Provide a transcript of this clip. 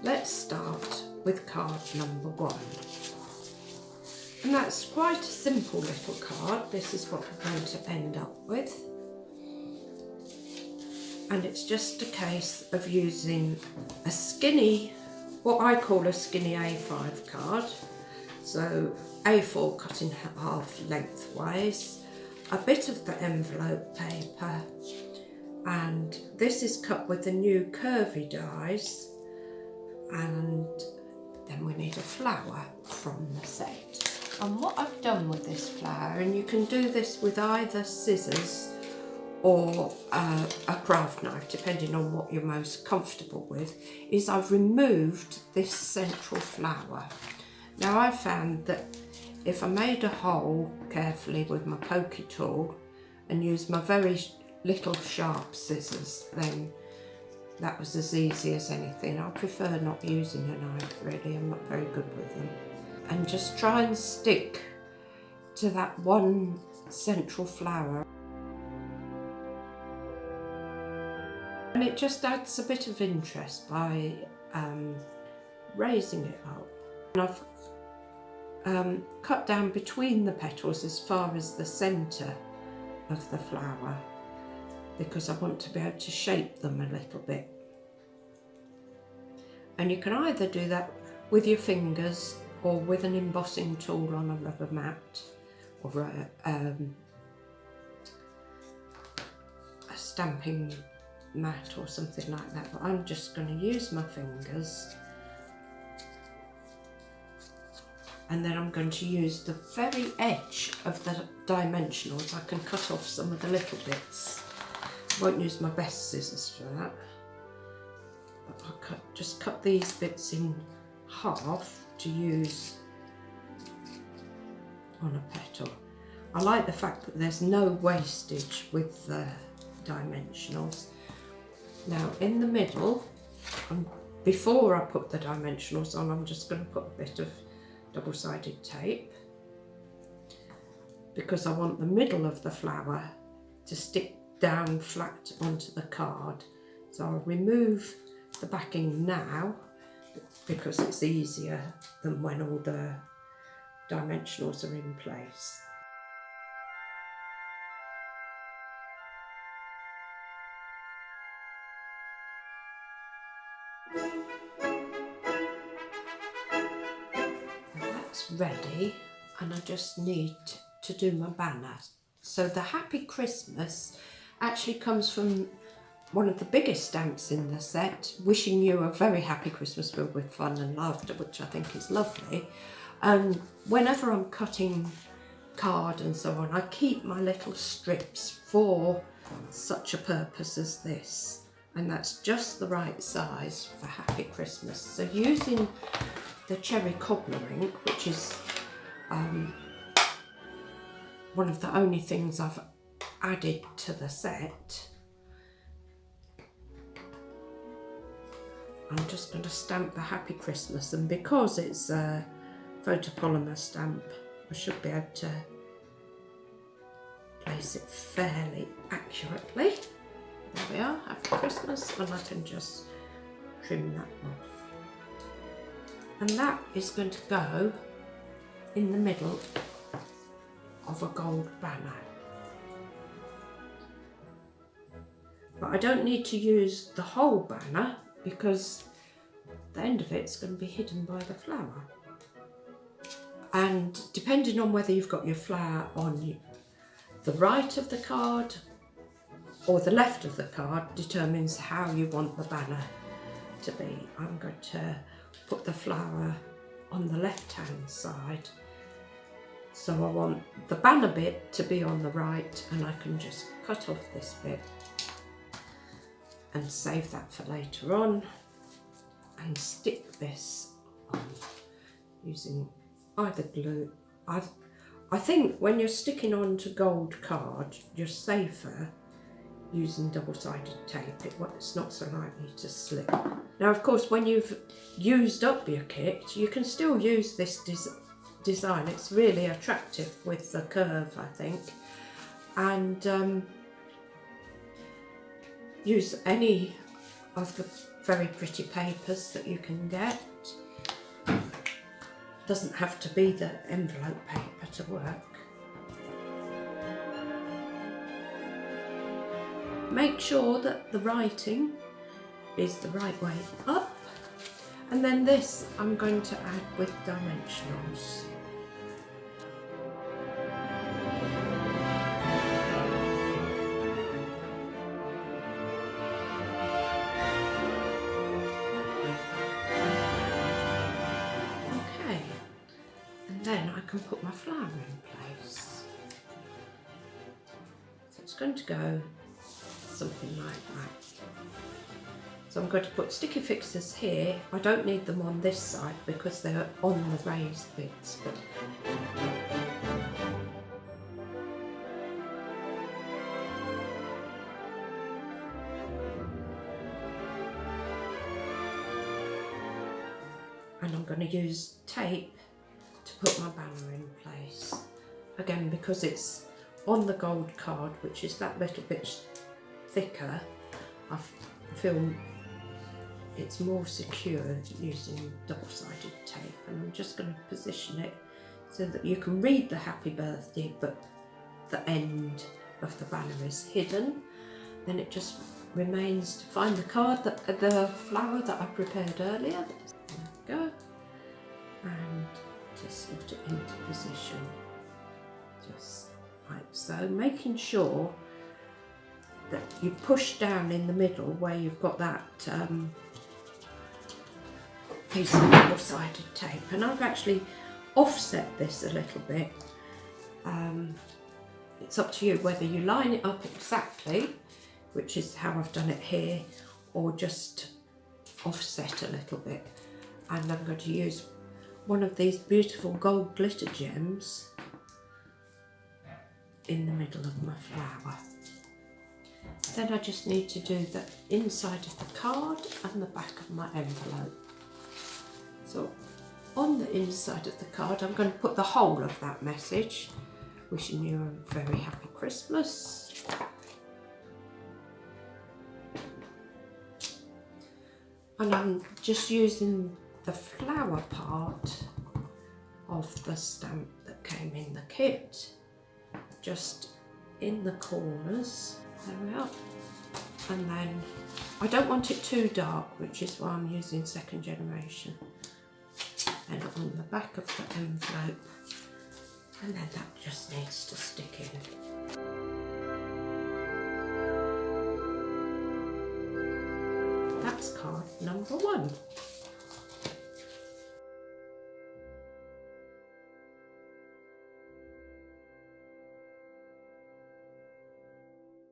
let's start with card number 1. And that's quite a simple little card. This is what we're going to end up with. And it's just a case of using a skinny, what I call a skinny A5 card. So A4 cut in half lengthwise, a bit of the envelope paper, and this is cut with the new Curvy dies, and then we need a flower from the set. And what I've done with this flower, and you can do this with either scissors or a craft knife, depending on what you're most comfortable with, is I've removed this central flower. Now I've found that if I made a hole carefully with my pokey tool and used my very little sharp scissors, then that was as easy as anything. I prefer not using a knife really, I'm not very good with them. And just try and stick to that one central flower. And it just adds a bit of interest by raising it up. And I've cut down between the petals as far as the centre of the flower, because I want to be able to shape them a little bit. And you can either do that with your fingers or with an embossing tool on a rubber mat, or a stamping mat or something like that, but I'm just going to use my fingers, and then I'm going to use the very edge of the dimensionals. I can cut off some of the little bits. I won't use my best scissors for that, but I'll just cut these bits in half to use on a petal. I like the fact that there's no wastage with the dimensionals. Now in the middle, before I put the dimensionals on, I'm just going to put a bit of double-sided tape, because I want the middle of the flower to stick down flat onto the card. So I'll remove the backing now, because it's easier than when all the dimensionals are in place. That's ready, and I just need to do my banner. So the Happy Christmas actually comes from one of the biggest stamps in the set, wishing you a very happy Christmas filled with fun and laughter, which I think is lovely. And whenever I'm cutting card and so on, I keep my little strips for such a purpose as this, and that's just the right size for Happy Christmas. So using the cherry cobbler ink, which is one of the only things I've added to the set, I'm just going to stamp the Happy Christmas, and because it's a photopolymer stamp, I should be able to place it fairly accurately. There we are, Happy Christmas, and I can just trim that off. And that is going to go in the middle of a gold banner. But I don't need to use the whole banner, because the end of it's going to be hidden by the flower. And depending on whether you've got your flower on the right of the card or the left of the card determines how you want the banner to be. I'm going to put the flower on the left hand side, so I want the banner bit to be on the right, and I can just cut off this bit and save that for later on, and stick this on using either glue. I think when you're sticking onto gold card, you're safer using double-sided tape. It's not so likely to slip. Now of course, when you've used up your kit, you can still use this design. It's really attractive with the curve, I think, and use any of the very pretty papers that you can get. Doesn't have to be the envelope paper to work. Make sure that the writing is the right way up, and then this I'm going to add with dimensionals. Okay, and then I can put my flower in place. So it's going to go something like that. So I'm going to put sticky fixes here. I don't need them on this side because they're on the raised bits. But and I'm going to use tape to put my banner in place. Again, because it's on the gold card, which is that little bit thicker, I feel it's more secure using double-sided tape, and I'm just going to position it so that you can read the happy birthday but the end of the banner is hidden. Then it just remains to find the card, the flower that I prepared earlier. There we go, and just slot it into position just like so, making sure that you push down in the middle where you've got that piece of double-sided tape. And I've actually offset this a little bit. It's up to you whether you line it up exactly, which is how I've done it here, or just offset a little bit. And I'm going to use one of these beautiful gold glitter gems in the middle of my flower. Then I just need to do the inside of the card and the back of my envelope. So on the inside of the card I'm going to put the whole of that message, wishing you a very happy Christmas. And I'm just using the flower part of the stamp that came in the kit, just in the corners. There we are. And then I don't want it too dark, which is why I'm using second generation. And on the back of the envelope, and then that just needs to stick in. That's card number 1.